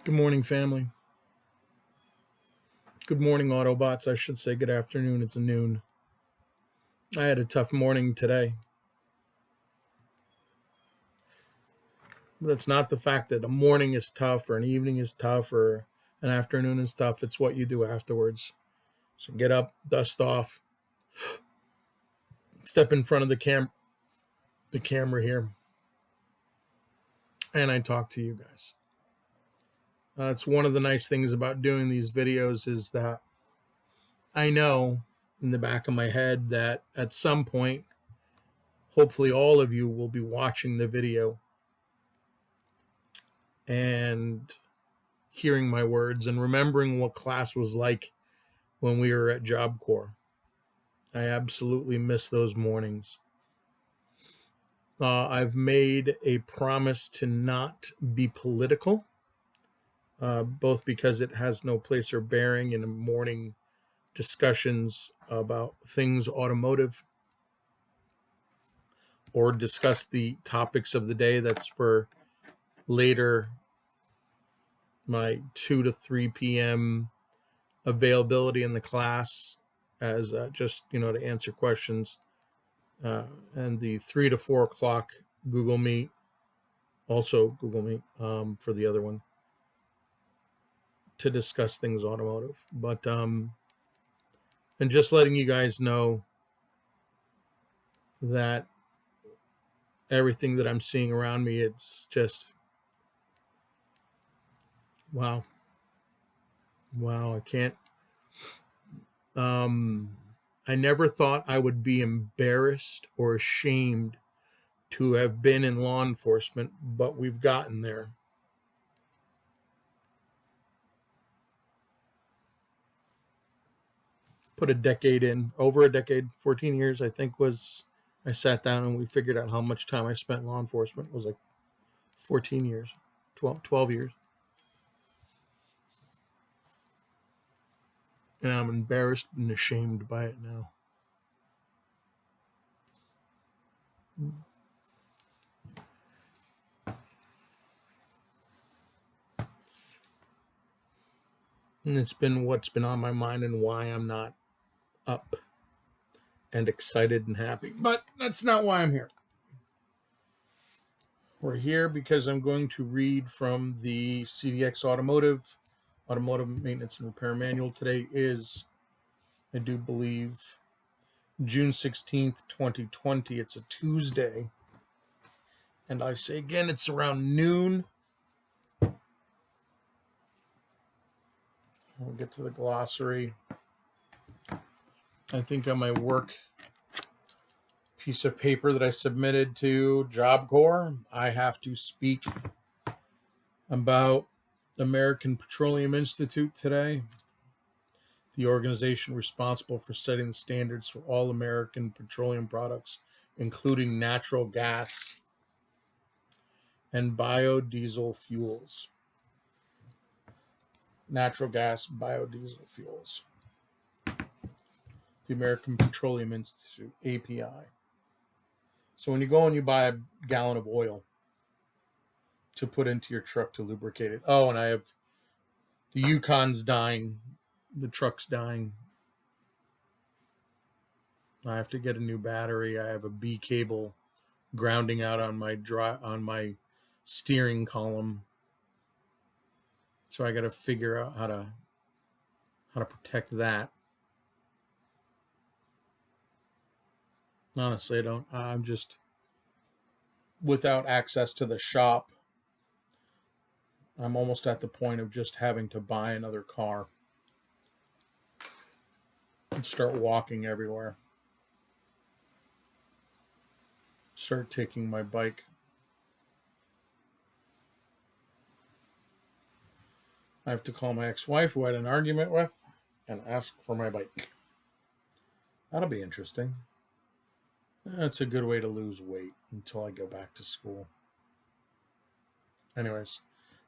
Good morning, family. Good morning, Autobots. I should say good afternoon. It's noon. I had a tough morning today. But it's not the fact that a morning is tough or an evening is tough or an afternoon is tough. It's what you do afterwards. So get up, dust off, step in front of the camera here, and I talk to you guys. It's one of the nice things about doing these videos is that I know in the back of my head that at some point, hopefully all of you will be watching the video and hearing my words and remembering what class was like when we were at Job Corps. I absolutely miss those mornings. I've made a promise to not be political, both because it has no place or bearing in morning discussions about things automotive or discuss the topics of the day. That's for later, my 2 to 3 p.m. availability in the class as just to answer questions, and the 3 to 4 o'clock Google Meet, also Google Meet, for the other one, to discuss things automotive. But and just letting you guys know that everything that I'm seeing around me, it's just wow. I can't. I never thought I would be embarrassed or ashamed to have been in law enforcement, but we've gotten there. Put a decade in, over a decade, 14 years, I think was. I sat down and we figured out how much time I spent in law enforcement. It was like 14 years, 12 years. And I'm embarrassed and ashamed by it now. And it's been what's been on my mind and why I'm not up and excited and happy. But that's not why I'm here. We're here because I'm going to read from the CDX Automotive Maintenance and Repair Manual. Today is, I do believe, June 16th, 2020. It's a Tuesday. And I say again, it's around noon. We'll get to the glossary. I think on my work piece of paper that I submitted to Job Corps, I have to speak about American Petroleum Institute today, the organization responsible for setting the standards for all American petroleum products, including natural gas and biodiesel fuels. Natural gas, biodiesel fuels. The American Petroleum Institute, API. So when you go and you buy a gallon of oil to put into your truck to lubricate it. Oh, and I have the Yukon's dying. The truck's dying. I have to get a new battery. I have a B cable grounding out on my steering column. So I got to figure out how to protect that. Honestly, I don't. I'm just without access to the shop. I'm almost at the point of just having to buy another car and start walking everywhere. Start taking my bike. I have to call my ex-wife, who I had an argument with, and ask for my bike. That'll be interesting. That's a good way to lose weight until I go back to school. Anyways,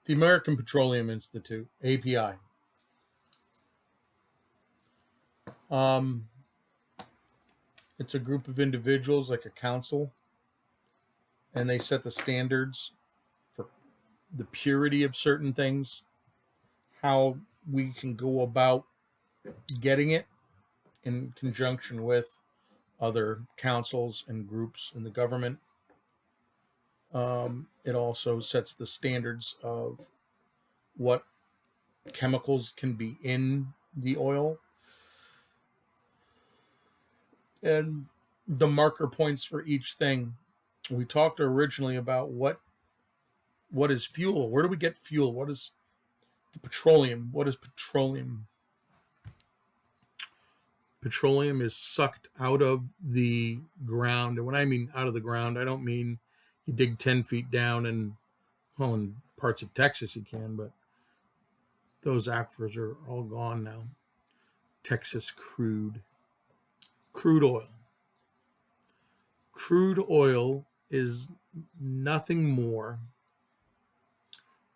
the American Petroleum Institute, API. It's a group of individuals, like a council, and they set the standards for the purity of certain things. how we can go about getting it in conjunction with other councils and groups in the government. It also sets the standards of what chemicals can be in the oil and the marker points for each thing. We talked originally about what is fuel. Where do we get fuel? What is the petroleum? What is petroleum? Petroleum is sucked out of the ground. And when I mean out of the ground, I don't mean you dig 10 feet down and, well, in parts of Texas you can, but those aquifers are all gone now. Texas crude oil. Crude oil is nothing more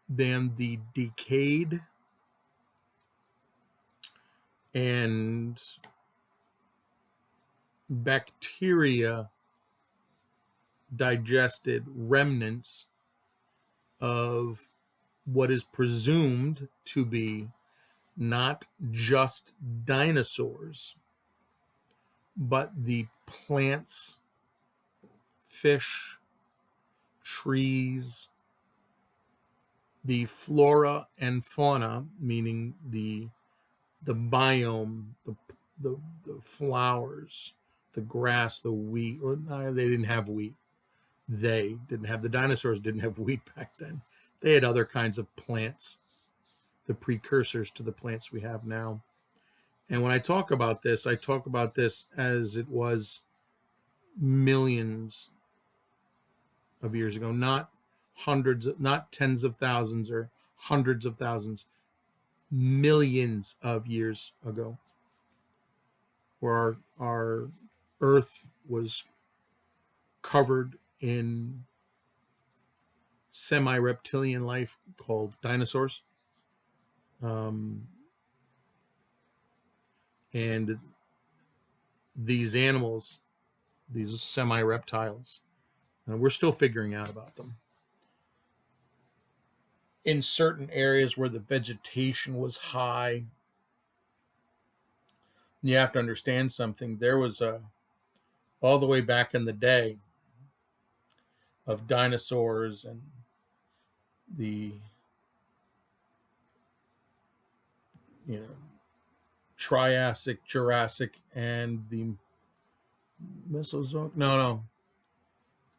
than the decayed and bacteria digested remnants of what is presumed to be not just dinosaurs, but the plants, fish, trees, the flora and fauna, meaning the biome, the flowers, the grass, the wheat. Or, they didn't have wheat. They didn't have, the dinosaurs didn't have wheat back then. They had other kinds of plants, the precursors to the plants we have now. And when I talk about this, I talk about this as it was millions of years ago, not hundreds, not tens of thousands or hundreds of thousands, millions of years ago, where our Earth was covered in semi-reptilian life called dinosaurs. And these animals, these semi-reptiles, we're still figuring out about them. In certain areas where the vegetation was high, you have to understand something. There was all the way back in the day of dinosaurs and the Triassic, Jurassic, and the Mesozoic. No.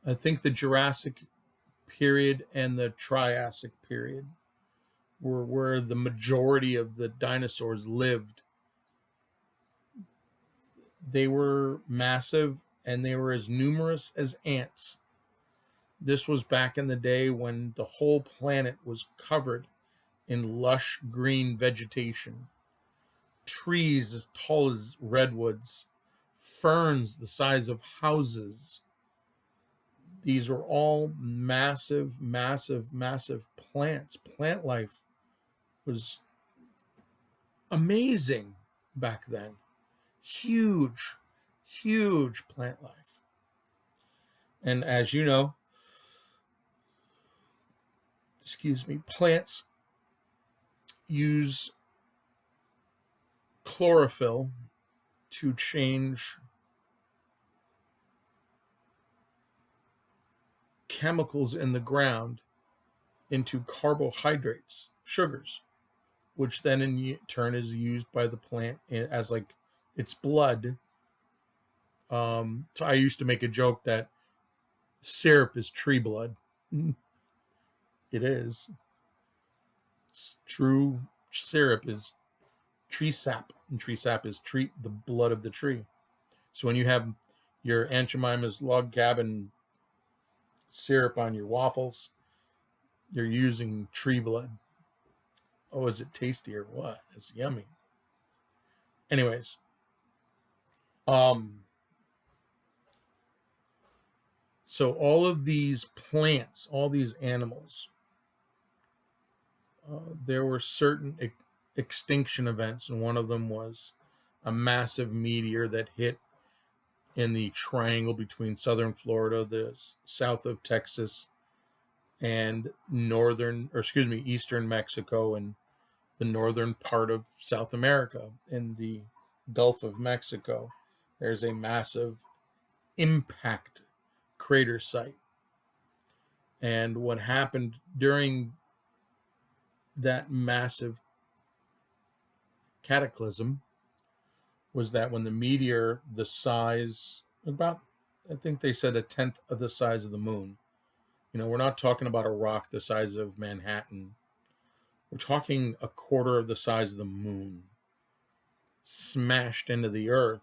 I think the Jurassic period and the Triassic period were where the majority of the dinosaurs lived. They were massive and they were as numerous as ants. This was back in the day when the whole planet was covered in lush green vegetation. Trees as tall as redwoods, ferns the size of houses. These were all massive, massive, massive plants. Plant life was amazing back then. Huge, huge plant life. And as you know, plants use chlorophyll to change chemicals in the ground into carbohydrates, sugars, which then in turn is used by the plant as like its blood. So I used to make a joke that syrup is tree blood. It is. True syrup is tree sap, and tree sap is the blood of the tree. So when you have your Aunt Jemima's log cabin syrup on your waffles, you're using tree blood. Oh, is it tasty or what? It's yummy. Anyways, so all of these plants, all these animals, there were certain extinction events, and one of them was a massive meteor that hit in the triangle between southern Florida, the south of Texas, and eastern Mexico, and the northern part of South America in the Gulf of Mexico. There's a massive impact crater site. And what happened during that massive cataclysm was that when the meteor, the size, about, I think they said a tenth of the size of the moon. You know, we're not talking about a rock the size of Manhattan. We're talking a quarter of the size of the moon smashed into the earth.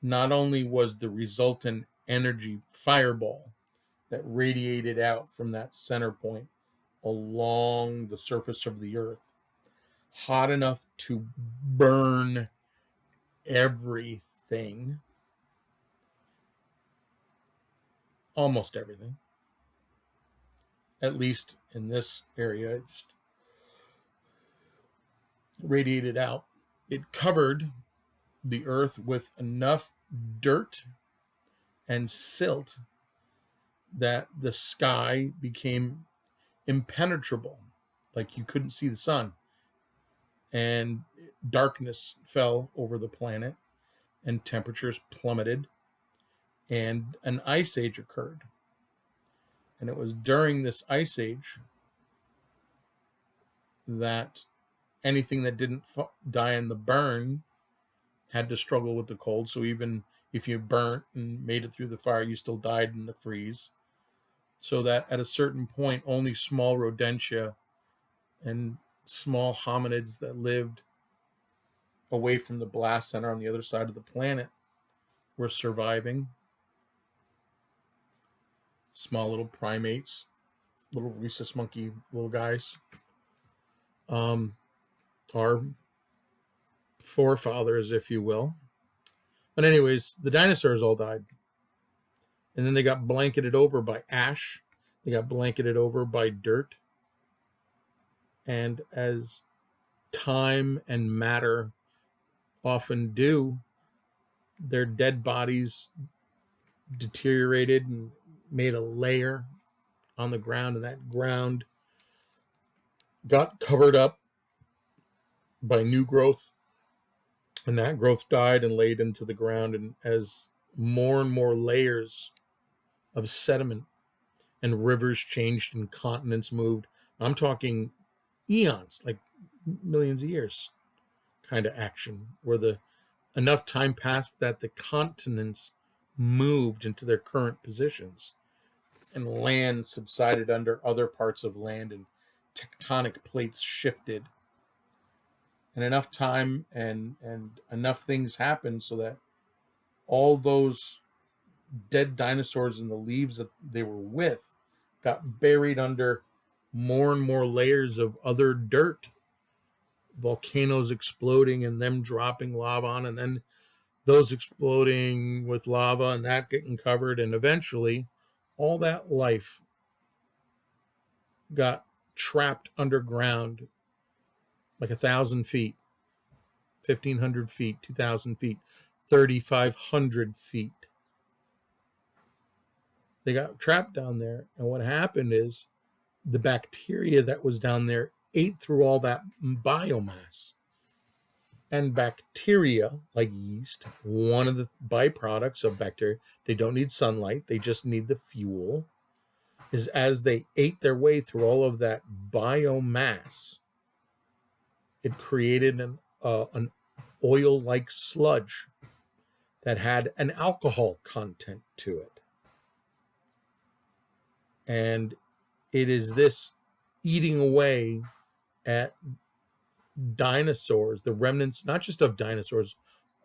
Not only was the resultant energy fireball that radiated out from that center point along the surface of the earth hot enough to burn everything, almost everything, at least in this area, it just radiated out. It covered the earth with enough dirt and silt that the sky became impenetrable, like you couldn't see the sun, and darkness fell over the planet, and temperatures plummeted, and an ice age occurred. And it was during this ice age that anything that didn't die in the burn had to struggle with the cold. So even if you burnt and made it through the fire, you still died in the freeze. So that at a certain point, only small rodentia and small hominids that lived away from the blast center on the other side of the planet were surviving. Small little primates, little rhesus monkey little guys. Our forefathers, if you will. But anyways, the dinosaurs all died. And then they got blanketed over by ash. They got blanketed over by dirt. And as time and matter often do, their dead bodies deteriorated and made a layer on the ground, and that ground got covered up by new growth, and that growth died and laid into the ground. And as more and more layers of sediment and rivers changed and continents moved, I'm talking eons, like millions of years kind of action, where the enough time passed that the continents moved into their current positions, and land subsided under other parts of land, and tectonic plates shifted, and enough time and enough things happened so that all those dead dinosaurs and the leaves that they were with got buried under more and more layers of other dirt, volcanoes exploding and them dropping lava on, and then those exploding with lava and that getting covered, and eventually all that life got trapped underground, like 1,000 feet, 1,500 feet, 2,000 feet, 3,500 feet. They got trapped down there, and what happened is the bacteria that was down there ate through all that biomass. And bacteria, like yeast, one of the byproducts of bacteria, they don't need sunlight, they just need the fuel, is as they ate their way through all of that biomass, it created an oil-like sludge that had an alcohol content to it. And it is this eating away at dinosaurs, the remnants, not just of dinosaurs,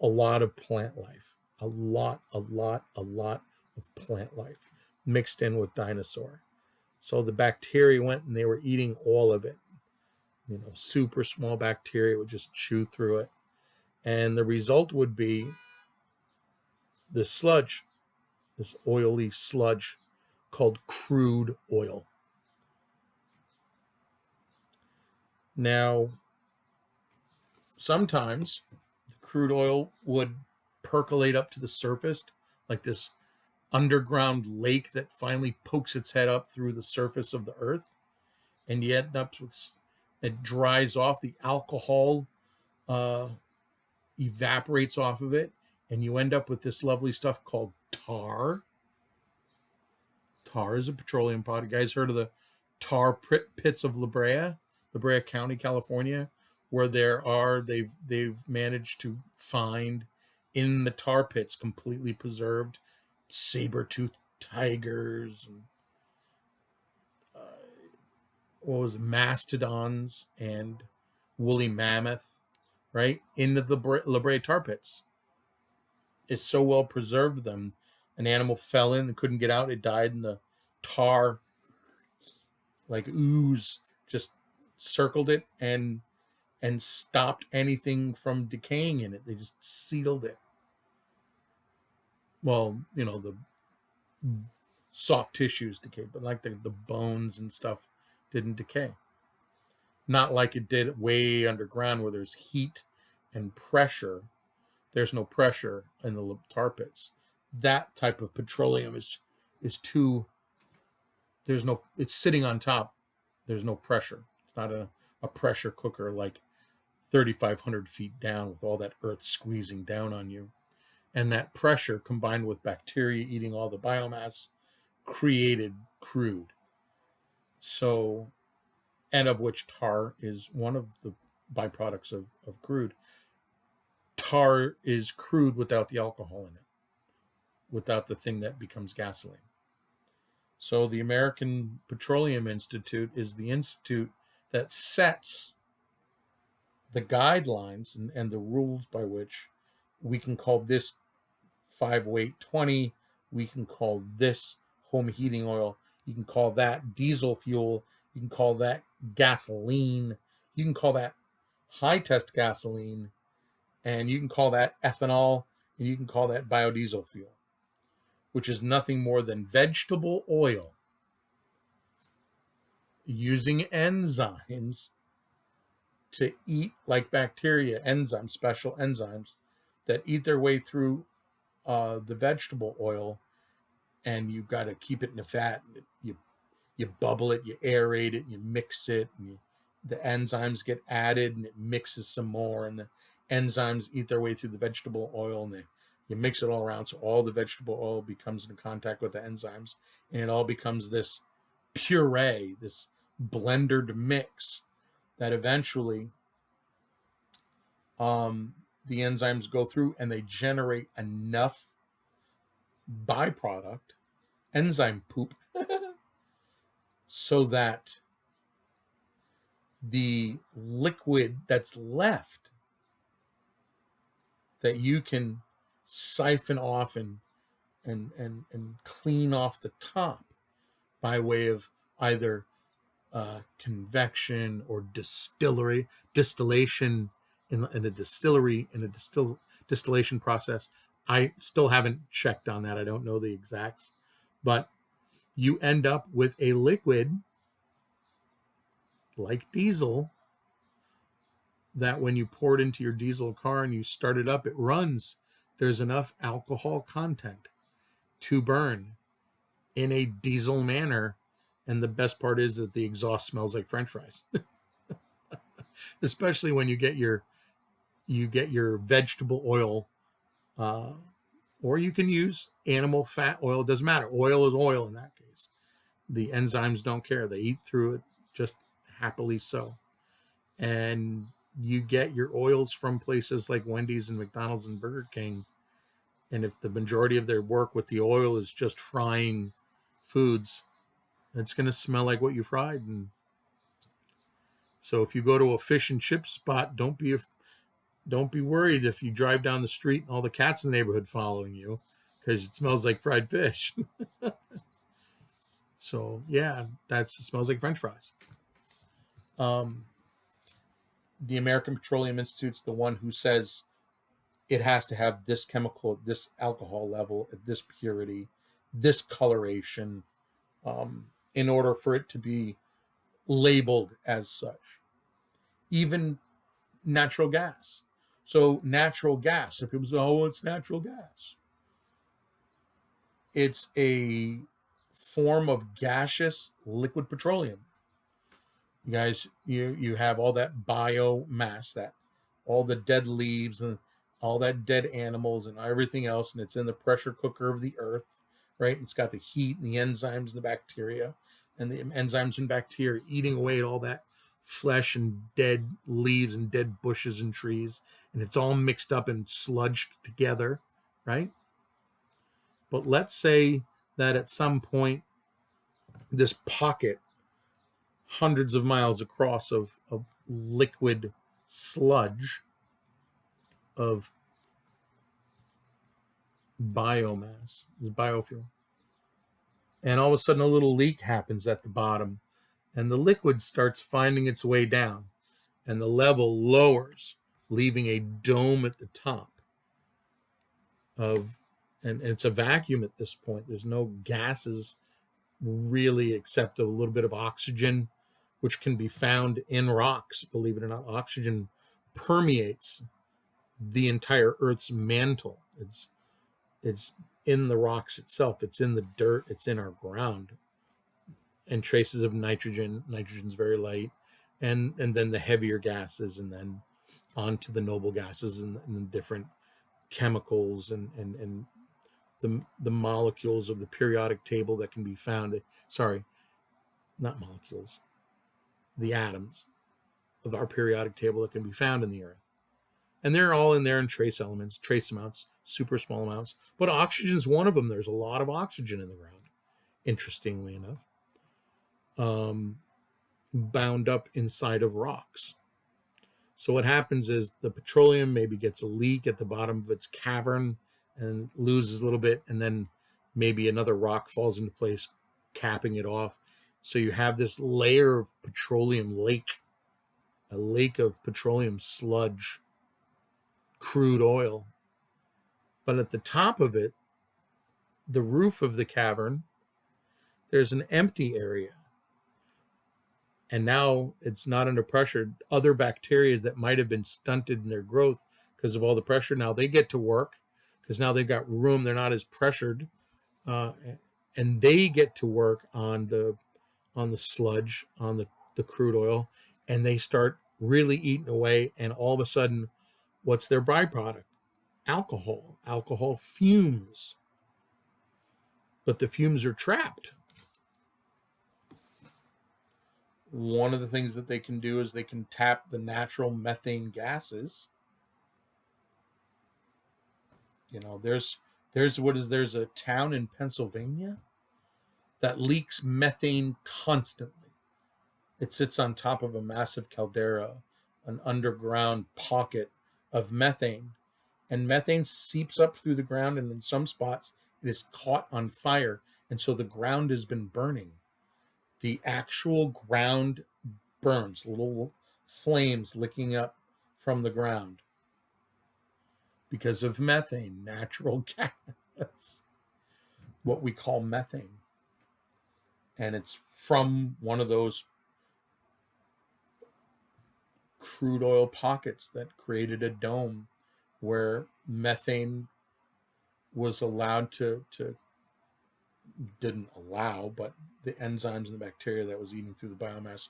a lot of plant life, a lot of plant life mixed in with dinosaur. So the bacteria went and they were eating all of it. You know, super small bacteria would just chew through it. And the result would be this sludge, this oily sludge called crude oil. Now, sometimes the crude oil would percolate up to the surface, like this underground lake that finally pokes its head up through the surface of the earth, and you end up with It dries off. The alcohol uh, evaporates off of it, and you end up with this lovely stuff called tar. Tar is a petroleum product. You guys heard of the tar pits of La Brea County, California, where they've managed to find in the tar pits completely preserved saber-toothed tigers and what was it, mastodons and woolly mammoth, right, into the La Brea tar pits. It's so well preserved them. An animal fell in and couldn't get out. It died, and the tar, like ooze, just circled it and stopped anything from decaying in it. They just sealed it. Well, the soft tissues decayed, but like the bones and stuff didn't decay. Not like it did way underground where there's heat and pressure. There's no pressure in the tar pits. That type of petroleum is too. There's no. It's sitting on top. There's no pressure. It's not a pressure cooker like 3,500 feet down with all that earth squeezing down on you. And that pressure combined with bacteria eating all the biomass created crude. So, and of which tar is one of the byproducts of crude. Tar is crude without the alcohol in it, without the thing that becomes gasoline. So the American Petroleum Institute is the institute that sets the guidelines and the rules by which we can call this 5-weight 20, we can call this home heating oil, you can call that diesel fuel, you can call that gasoline, you can call that high test gasoline, and you can call that ethanol, and you can call that biodiesel fuel, which is nothing more than vegetable oil using enzymes to eat, like bacteria, enzymes, special enzymes that eat their way through the vegetable oil, and you've got to keep it in the fat. You bubble it, you aerate it, you mix it, and the enzymes get added, and it mixes some more, and the enzymes eat their way through the vegetable oil, and you mix it all around, so all the vegetable oil becomes in contact with the enzymes, and it all becomes this puree, this blendered mix that eventually the enzymes go through and they generate enough byproduct, enzyme poop, so that the liquid that's left that you can siphon off and clean off the top by way of either convection or distillation in a distillery, in a distillation process. I still haven't checked on that. I don't know the exacts, but you end up with a liquid like diesel that when you pour it into your diesel car and you start it up, it runs. There's enough alcohol content to burn in a diesel manner. And the best part is that the exhaust smells like French fries. Especially when you get your vegetable oil, or you can use animal fat oil. It doesn't matter. Oil is oil in that case. The enzymes don't care. They eat through it just happily so. And you get your oils from places like Wendy's and McDonald's and Burger King. And if the majority of their work with the oil is just frying foods, it's going to smell like what you fried. And so if you go to a fish and chip spot, don't be worried if you drive down the street and all the cats in the neighborhood following you, because it smells like fried fish. So yeah, it smells like French fries. The American Petroleum Institute's the one who says it has to have this chemical, this alcohol level, this purity, this coloration, in order for it to be labeled as such. Even natural gas. So natural gas, if people say, oh, it's natural gas. It's a form of gaseous liquid petroleum You guys, you have all that biomass, that all the dead leaves and all that dead animals and everything else, and it's in the pressure cooker of the earth, right? It's got the heat and the enzymes and the bacteria, and the enzymes and bacteria eating away at all that flesh and dead leaves and dead bushes and trees, and it's all mixed up and sludged together, right? But let's say that at some point this pocket hundreds of miles across of liquid sludge of biomass, biofuel. And all of a sudden, a little leak happens at the bottom, and the liquid starts finding its way down, and the level lowers, leaving a dome at the top of, and it's a vacuum at this point. There's no gases really except a little bit of oxygen, which can be found in rocks. Believe it or not, oxygen permeates the entire Earth's mantle. It's in the rocks itself. It's in the dirt. It's in our ground. And traces of nitrogen. Nitrogen's very light, and then the heavier gases, and then onto the noble gases and different chemicals and the molecules of the periodic table that can be found. Sorry, not molecules. The atoms of our periodic table that can be found in the Earth. And they're all in there in trace elements, trace amounts, super small amounts. But oxygen is one of them. There's a lot of oxygen in the ground, interestingly enough, bound up inside of rocks. So what happens is the petroleum maybe gets a leak at the bottom of its cavern and loses a little bit, and then maybe another rock falls into place, capping it off. So you have this layer of petroleum lake, a lake of petroleum sludge, crude oil. But at the top of it, the roof of the cavern, there's an empty area. And now it's not under pressure. Other bacteria that might have been stunted in their growth because of all the pressure, now they get to work because now they've got room. They're not as pressured, and they get to work on the sludge, on the crude oil, and they start really eating away. And all of a sudden, what's their byproduct? Alcohol. Alcohol fumes, but the fumes are trapped. One of the things that they can do is they can tap the natural methane gases. You know, there's a town in Pennsylvania that leaks methane constantly. It sits on top of a massive caldera, an underground pocket of methane. And methane seeps up through the ground, and in some spots it is caught on fire. And so the ground has been burning. The actual ground burns, little flames licking up from the ground because of methane, natural gas, what we call methane. And it's from one of those crude oil pockets that created a dome where methane was allowed to didn't allow, but the enzymes and the bacteria that was eating through the biomass,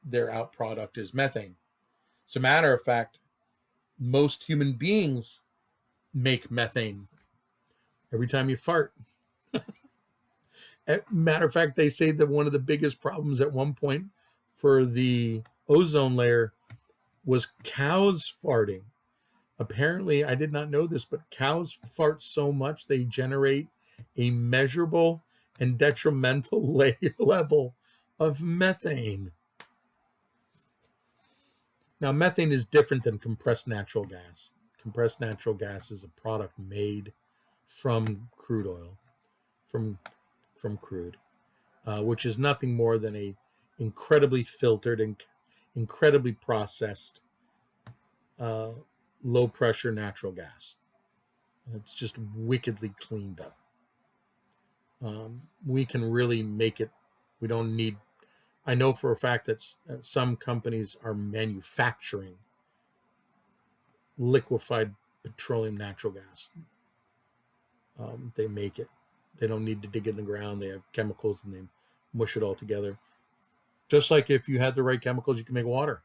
their outproduct is methane. As a matter of fact, most human beings make methane every time you fart. Matter of fact, they say that one of the biggest problems at one point for the ozone layer was cows farting. Apparently, I did not know this, but cows fart so much they generate a measurable and detrimental level of methane. Now, methane is different than compressed natural gas. Compressed natural gas is a product made from crude oil, from crude, which is nothing more than a incredibly filtered and incredibly processed low pressure natural gas. It's just wickedly cleaned up. We can really make it. We don't need. I know for a fact that some companies are manufacturing liquefied petroleum natural gas. They make it. They don't need to dig in the ground. They have chemicals and they mush it all together. Just like if you had the right chemicals, you can make water.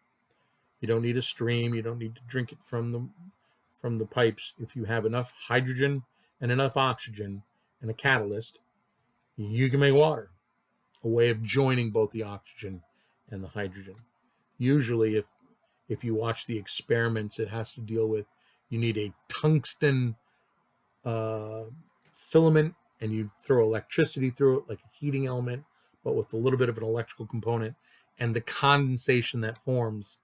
You don't need a stream. You don't need to drink it from the pipes. If you have enough hydrogen and enough oxygen and a catalyst, you can make water. A way of joining both the oxygen and the hydrogen. Usually, if you watch the experiments, it has to deal with, you need a tungsten filament, and you throw electricity through it like a heating element, but with a little bit of an electrical component, and the condensation that forms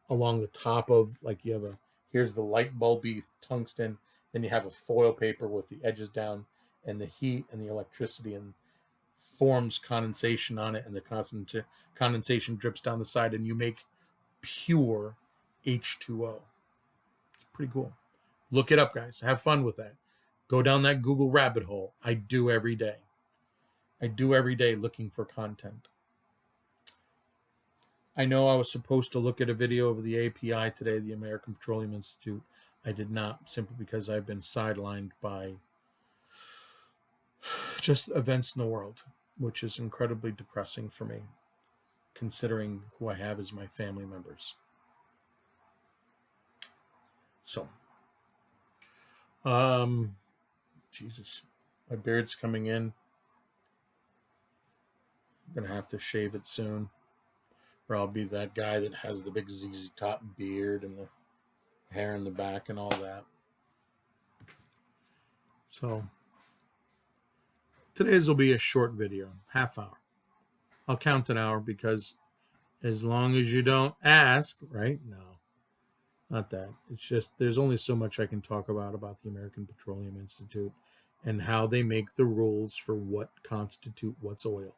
along the top of, like, you have here's the light bulby tungsten, then you have a foil paper with the edges down, and the heat and the electricity and forms condensation on it, and the condensation drips down the side, and you make pure H2O. It's pretty cool. Look it up, guys. Have fun with that. Go down that Google rabbit hole. I do every day. I do every day looking for content. I know I was supposed to look at a video of the API today, the American Petroleum Institute. I did not, simply because I've been sidelined by just events in the world, which is incredibly depressing for me, considering who I have as my family members. So, Jesus, my beard's coming in. I'm going to have to shave it soon, or I'll be that guy that has the big ZZ Top beard and the hair in the back and all that. So, today's will be a short video, half hour. I'll count an hour because as long as you don't ask, right? No, not that. It's just there's only so much I can talk about the American Petroleum Institute and how they make the rules for what constitute what's oil,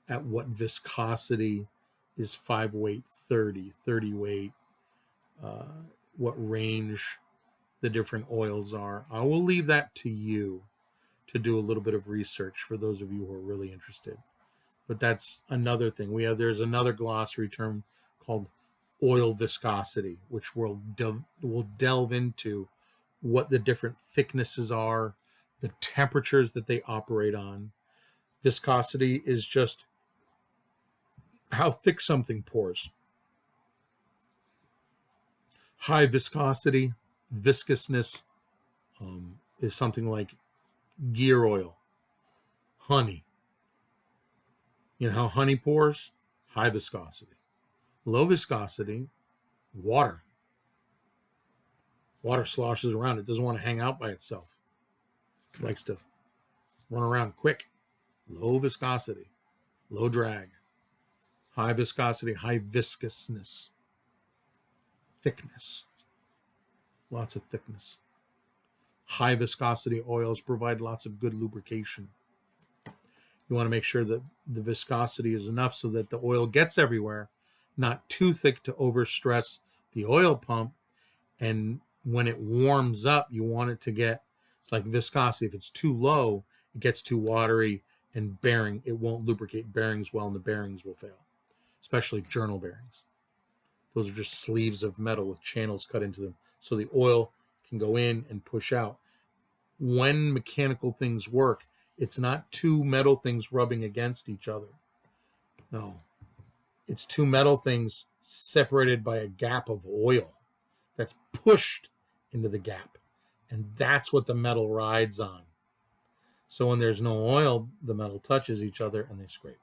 at what viscosity is 5 weight, 30 weight, what range the different oils are. I will leave that to you to do a little bit of research for those of you who are really interested. But that's another thing. There's another glossary term called oil viscosity, which will delve into what the different thicknesses are, the temperatures that they operate on. Viscosity is just how thick something pours. High viscosity, viscousness, is something like gear oil, honey. You know how honey pours? High viscosity. Low viscosity, water. Water sloshes around. It doesn't want to hang out by itself. It likes to run around quick. Low viscosity, low drag. High viscosity, high viscousness. Thickness. Lots of thickness. High viscosity oils provide lots of good lubrication. You want to make sure that the viscosity is enough so that the oil gets everywhere, not too thick to overstress the oil pump. And when it warms up, you want it to get, it's like viscosity. If it's too low, it gets too watery and it won't lubricate bearings well, and the bearings will fail, especially journal bearings. Those are just sleeves of metal with channels cut into them, so the oil can go in and push out. When mechanical things work, it's not two metal things rubbing against each other. No, it's two metal things separated by a gap of oil that's pushed into the gap. And that's what the metal rides on. So when there's no oil, the metal touches each other and they scrape.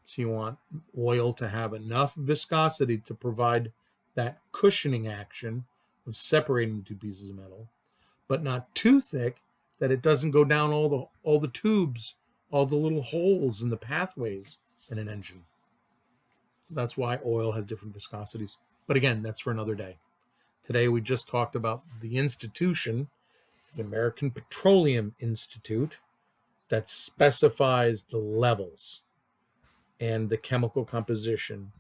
So you want oil to have enough viscosity to provide that cushioning action of separating two pieces of metal, but not too thick that it doesn't go down all the tubes, all the little holes in the pathways in an engine. So that's why oil has different viscosities. But again, that's for another day. Today we just talked about the institution, the American Petroleum Institute, that specifies the levels and the chemical composition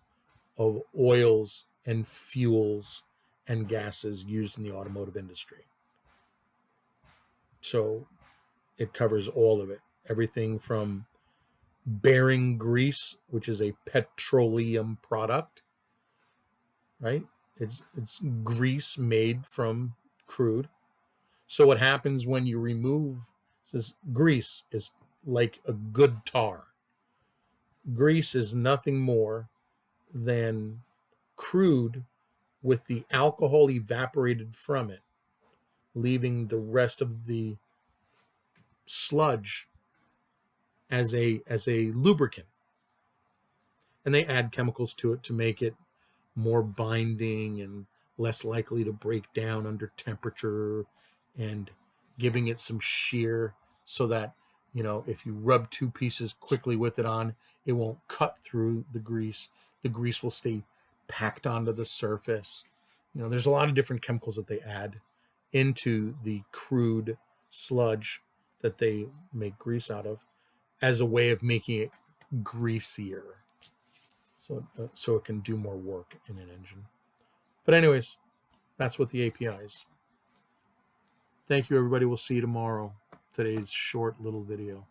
of oils and fuels and gases used in the automotive industry. So it covers all of it. Everything from bearing grease, which is a petroleum product, right? It's grease made from crude. So what happens when you remove this grease is like a good tar. grease is nothing more than crude with the alcohol evaporated from it, leaving the rest of the sludge as a lubricant. And they add chemicals to it to make it more binding and less likely to break down under temperature, and giving it some shear so that, if you rub two pieces quickly with it on, it won't cut through the grease. The grease will stay packed onto the surface. There's a lot of different chemicals that they add into the crude sludge that they make grease out of as a way of making it greasier, so it can do more work in an engine. But anyways, that's what the API is. Thank you, everybody. We'll see you tomorrow. Today's short little video.